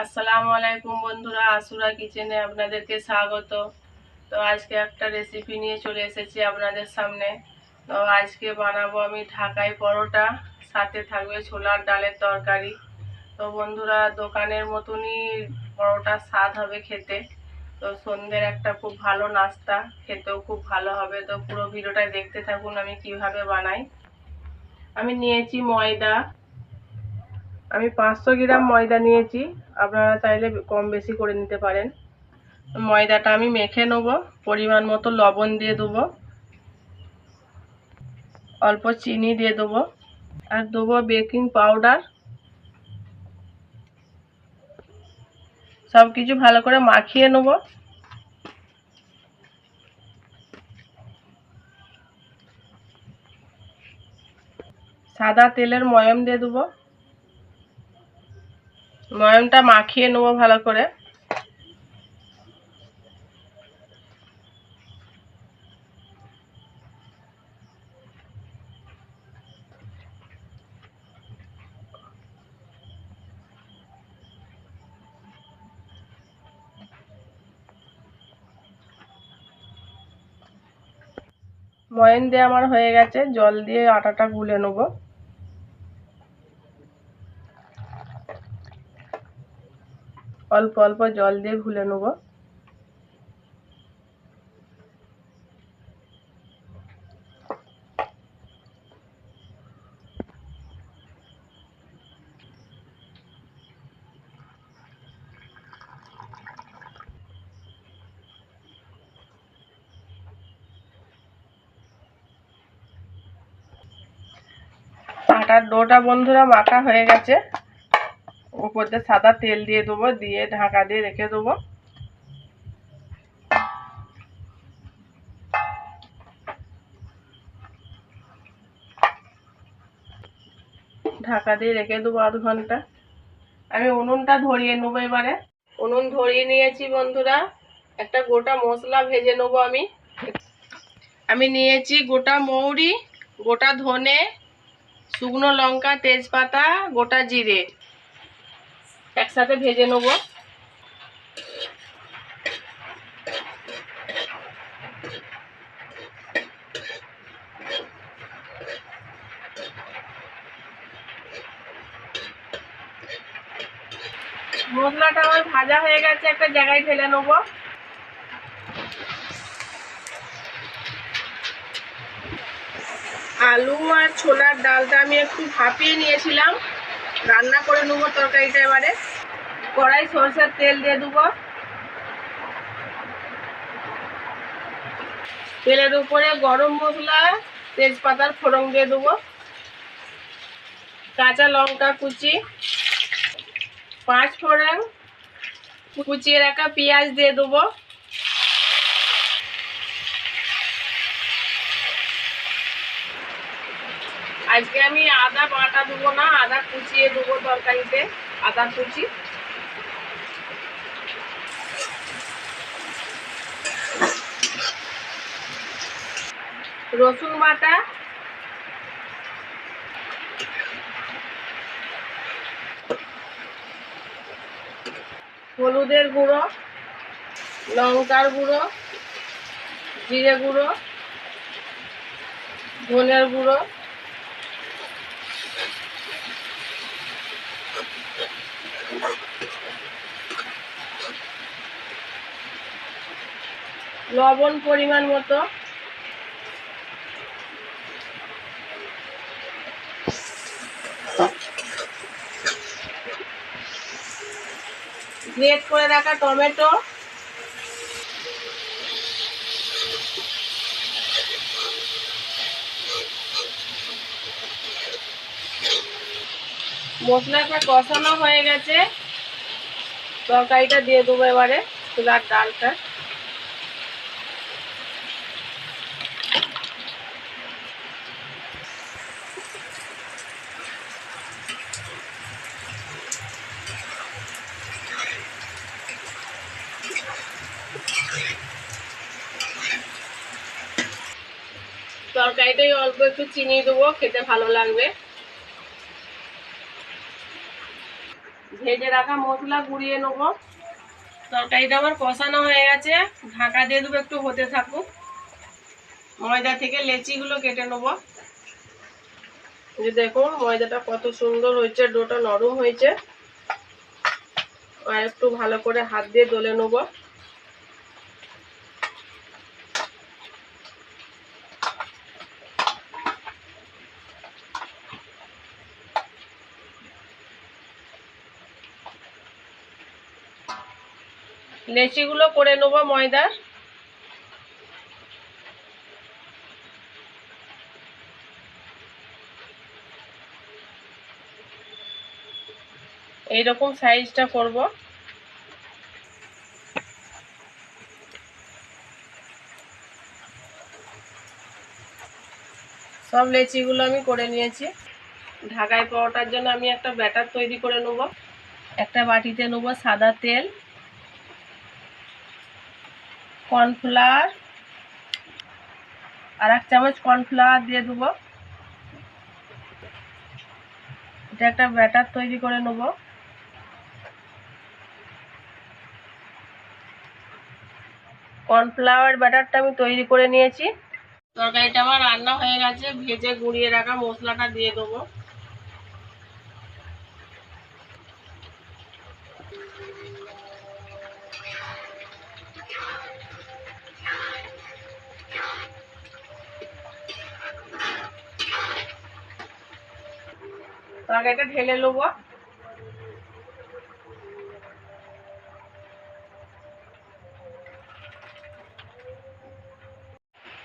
আসসালামু আলাইকুম বন্ধুরা, আসুরা কিচেনে আপনাদেরকে স্বাগত। তো আজকে একটা রেসিপি নিয়ে চলে এসেছি আপনাদের সামনে। তো আজকে বানাবো আমি ঢাকাই পরোটা, সাথে থাকবে ছোলার ডালের তরকারি। তো বন্ধুরা, দোকানের মতনই পরোটার স্বাদ হবে খেতে। তো সন্ধ্যের একটা খুব ভালো নাস্তা, খেতেও খুব ভালো হবে। তো পুরো ভিডিওটা দেখতে থাকুন আমি কিভাবে বানাই। আমি নিয়েছি ময়দা, আমি 500 গ্রাম ময়দা নিয়েছি। আপনারা চাইলে কম বেশি করে নিতে পারেন। ময়দাটা আমি মেখে নেব। পরিমাণ মতো লবণ দিয়ে দেবো, অল্প চিনি দিয়ে দেবো, আর দেবো বেকিং পাউডার। সব কিছু ভালো করে মাখিয়ে নেব। সাদা তেলের ময়াম দিয়ে দেবো। ময়ামটা মাখিয়ে নেব ভালো করে। ময়াম দিয়ে আমার হয়ে গেছে, জল দিয়ে আটাটা গুলে নেব। অল্প অল্প জল দিয়ে গুলে নেব। আটার ডোটা বন্ধুরা মাখা হয়ে গেছে। উপর দিয়ে সাদা তেল দিয়ে দেবো, দিয়ে ঢাকা দিয়ে রেখে দেবো। ঢাকা দিয়ে রেখে দেবো আধ ঘন্টা। আমি উনুনটা ধরিয়ে নেবো এবারে। উনুন ধরিয়ে নিয়েছি বন্ধুরা। একটা গোটা মশলা ভেজে নেবো আমি। আমি নিয়েছি গোটা মৌরি, গোটা ধনে, শুকনো লঙ্কা, তেজপাতা, গোটা জিরে একসাথে ভেজে নেবো। মশলাটা আমার ভাজা হয়ে গেছে, একটা জায়গায় ঢেলে নেবো। আলু আর ছোলার ডালটা আমি একটু ভাপিয়ে নিয়েছিলাম, রান্না করে নেবো তরকারিটা এবারে। কড়াই সরষের তেল দিয়ে দেবো। তেলের উপরে গরম মশলা, তেজপাতার ফোড়ন দিয়ে দেবো, কাঁচা লঙ্কা কুচি, 5 ফোড়ন, কুচিয়ে রাখা পেঁয়াজ দিয়ে দেবো। আজকে আমি আদা বাটা দেবো না, আদা কুচিয়ে দেবো তরকারিতে, আদা কুচি। রসুন বাটা, হলুদের গুঁড়ো, লঙ্কার গুঁড়ো, জিরে গুঁড়ো, ধনের গুঁড়ো, লবণ পরিমাণ মতো, গ্রেট করে রাখা টমেটো, মশলাটা কষানো হয়ে গেছে। তরকারিটা দিয়ে দেবো এবারে, ছোলার ডালটা। তরকারিটাই অল্প একটু চিনি দেবো, খেতে ভালো লাগবে। ভেজে রাখা মশলা গুঁড়িয়ে নেব। তরকারিটা আমার কষানো হয়ে গেছে, ঢাকা দিয়ে দেবো, একটু হতে থাকুক। ময়দা থেকে লেচিগুলো কেটে নেব। যে দেখুন ময়দাটা কত সুন্দর হয়েছে, ডোটা নরম হয়েছে। আর একটু ভালো করে হাত দিয়ে দলে নেব। লেচিগুলো করে নেব ময়দার। এইরকম সাইজটা করব। সব লেচিগুলো আমি করে নিয়েছি। ঢাকায় পরোটার জন্য আমি একটা ব্যাটার তৈরি করে নেব। একটা বাটিতে নেব সাদা তেল, কর্নফ্লাওয়ার, আর 1 চামচ কর্নফ্লাওয়ার দিয়ে দেবো। এটা একটা ব্যাটার তৈরি করে নেব। কর্নফ্লাওয়ার ব্যাটারটা আমি তৈরি করে নিয়েছি। তরকারিটা আমার রান্না হয়ে গেছে। ভেজে গুঁড়িয়ে রাখা মশলাটা দিয়ে দেবো। তরকারিটা ঢেলে নেবো।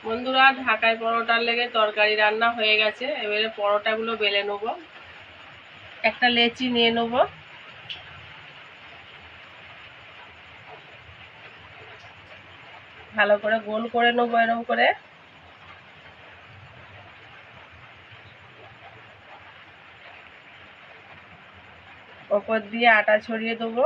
বন্ধুরা, ঢাকায় পরোটার লেগে তরকারি রান্না হয়ে গেছে। এবারে পরোটাগুলো বেলে নেব। একটা লেচি নিয়ে নেব। ভালো করে গোল করে নেবো এরকম করে। ওপর দিয়ে আটা ছড়িয়ে দেবো।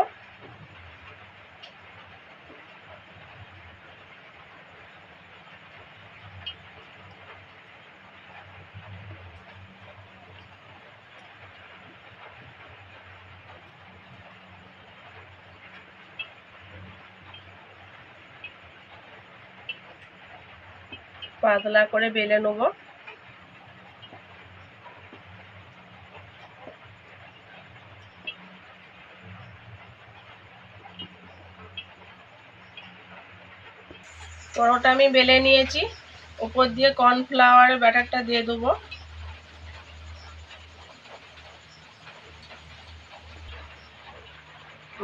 পাতলা করে বেলে নেব। পরোটা আমি বেলে নিয়েছি। উপর দিয়ে কর্নফ্লাওয়ারের ব্যাটারটা দিয়ে দেবো।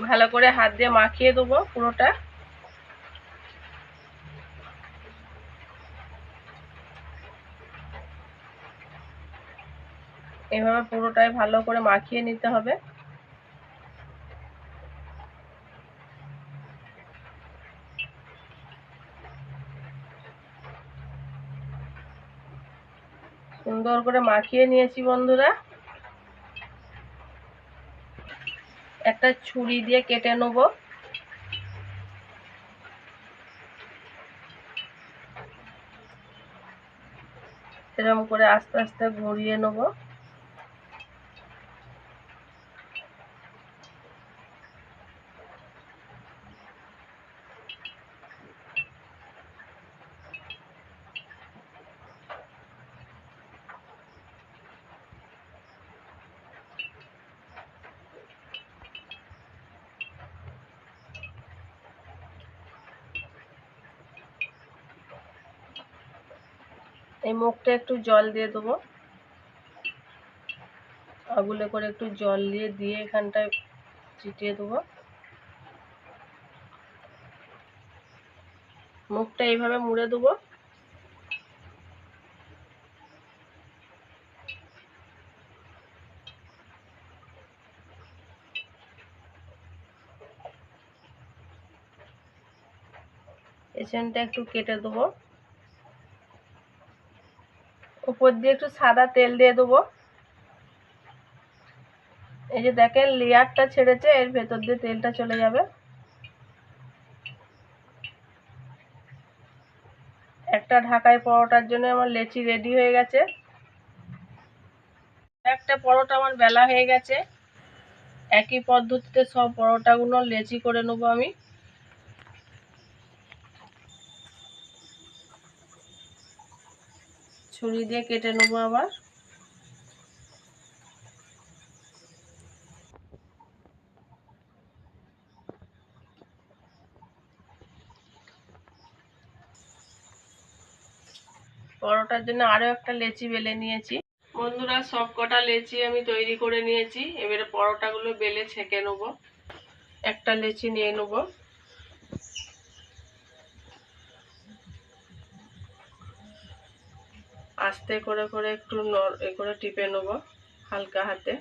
ভালো করে হাত দিয়ে মাখিয়ে দেবো পুরোটা। এভাবে পুরোটাই ভালো করে মাখিয়ে নিতে হবে। সুন্দর করে মাখিয়ে নিয়েছি বন্ধুরা। একটা ছুরি দিয়ে কেটে নেব। এরকম করে আস্তে আস্তে ঘুরিয়ে নেব। এই মুখটা একটু জল দিয়ে দেবো। আগুলে করে একটু জল দিয়ে এখানটায় ছিটিয়ে দেবো। মুখটা এইভাবে মুড়ে দেবো। পেছনটা একটু কেটে দেবো। উপর দিয়ে একটু সাদা তেল দিয়ে দেবো। এই যে দেখেন লেয়ারটা ছেড়েছে, এর ভেতর দিয়ে তেলটা চলে যাবে। একটা ঢাকায় পরোটার জন্য আমার লেচি রেডি হয়ে গেছে। একটা পরোটা আমার বেলা হয়ে গেছে। একই পদ্ধতিতে সব পরোটাগুলো লেচি করে নেবো আমি। ছুরি দিয়ে কেটে নেবো আবার। পরোটার জন্য আরো একটা লেচি বেলে নিয়েছি। বন্ধুরা, সব কটা লেচি আমি তৈরি করে নিয়েছি। এবারে পরোটাগুলো বেলে ছেঁকে নেবো। একটা লেচি নিয়ে নেবো। আস্তে করে করে একটু করে টিপে নেবো হালকা হাতে।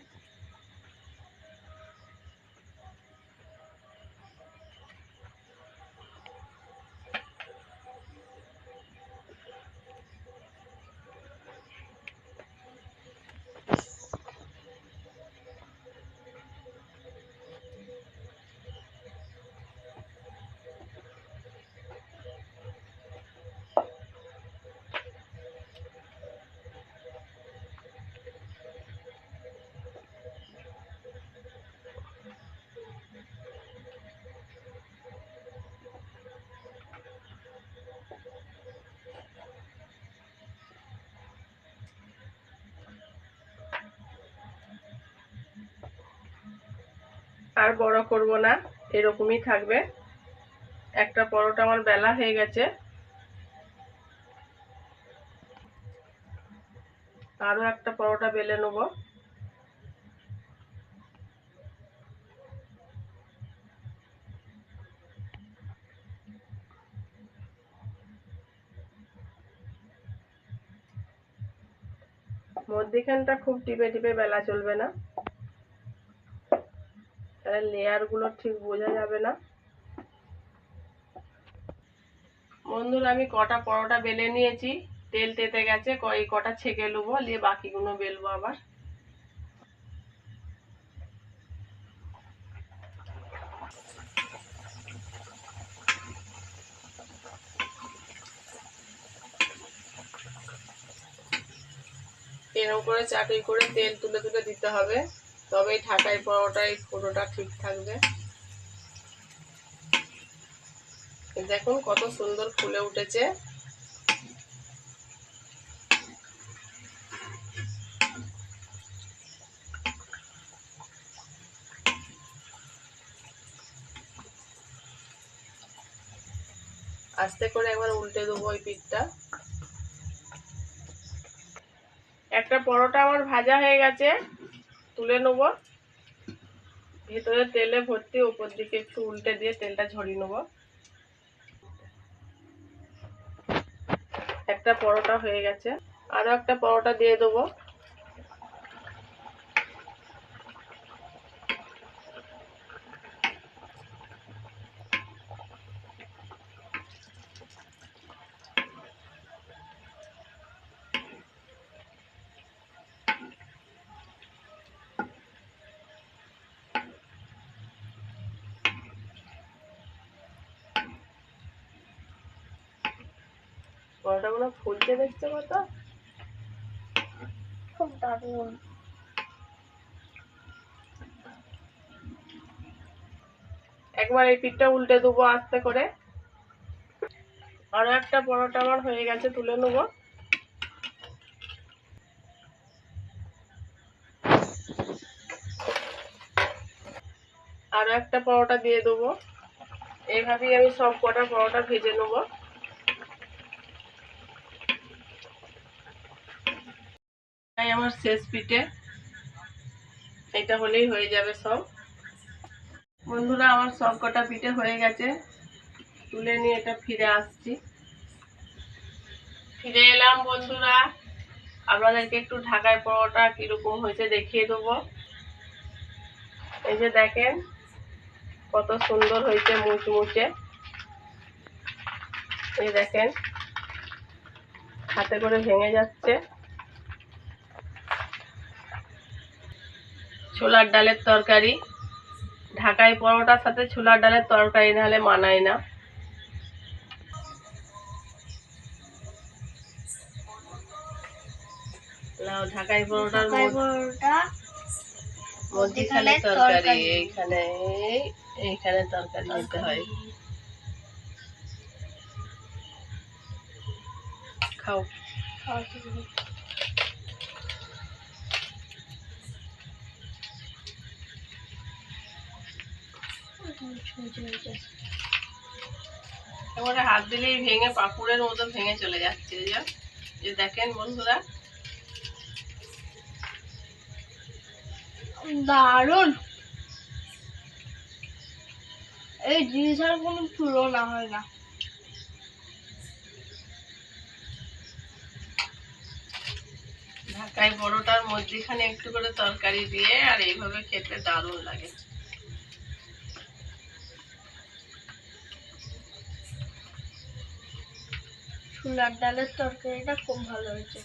আর বড় করব না, এরকমই থাকবে। একটা পরোটা আমার বেলা হয়ে গেছে। আরো একটা পরোটা বেলে নেব। মধ্যিখানটা খুব টিপে টিপে বেলা চলবে না, তাহলে লেয়ার গুলো ঠিক বোঝা যাবে না। বন্ধুরা, আমি কটা পরোটা বেলে নিয়েছি। তেল তেতে গেছে, এই কটা ছেঁকে নেবো, নিয়ে বাকিগুলো বেলবো আবার। এরকম করে চাটুই করে তেল তুলে তুলে দিতে হবে, তবেই ঢাকাই পরোটায় পুরোটা ঠিক থাকবে। দেখুন কত সুন্দর ফুলে উঠেছে। আস্তে করে একবার উল্টে দেবো ওই পিঠটা। একটা পরোটা আমার ভাজা হয়ে গেছে, তুলে নেবো। ভেতরে তেলে ভর্তি, উপর দিকে একটু উল্টে দিয়ে তেলটা ঝরিয়ে নেবো। একটা পরোটা হয়ে গেছে, আরো একটা পরোটা দিয়ে দেবো। পরোটাগুলো ফুলতে দেখতে কত, খুব দারুণ। একবার এই পিঠটা উল্টে দেবো আস্তে করে। আরো একটা পরোটা আমার হয়ে গেছে, তুলে নেবো। আরো একটা পরোটা দিয়ে দেবো। এইভাবেই আমি সব কটা পরোটা ভেজে নেবো। আমার শেষ পিঠে, এটা হলেই হয়ে যাবে সব। বন্ধুরা, আমার সব কটা পিঠে হয়ে গেছে, তুলে নিয়ে এটা ফিরে আসছি। ফিরে এলাম বন্ধুরা, আপনাদেরকে একটু ঢাকাই পরোটা কিরকম হয়েছে দেখিয়ে দেবো। এই যে দেখেন কত সুন্দর হয়েছে, মুচমুচে। এই দেখেন হাতে করে ভেঙে যাচ্ছে। ছোলার ডালের তরকারি, ঢাকাই পরোটার সাথে ছোলার ডালের তরকারি না হলে মানায় না। ঢাকাই পরোটা মধ্যিখানে তরকারি, এইখানে এইখানে তরকারি দিতে হয়। খাও। এবারে হাত দিলেই ভেঙে পাঁপড়ের মতো ভেঙে চলে যাচ্ছে। যে দেখেন বন্ধুরা, দারুণ। এই জিনিসের কোনো তুলনা হয় না। ঢাকায় পরোটার মধ্যিখানে একটু করে তরকারি দিয়ে আর এইভাবে খেতে দারুণ লাগে। ছোলার ডালের তরকারিটা খুব ভালো হয়েছে।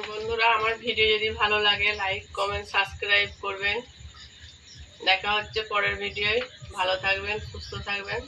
বন্ধুরা, আমার ভিডিও যদি ভালো লাগে লাইক কমেন্ট সাবস্ক্রাইব করবেন। দেখা হচ্ছে পরের ভিডিওয়। ভালো থাকবেন, সুস্থ থাকবেন।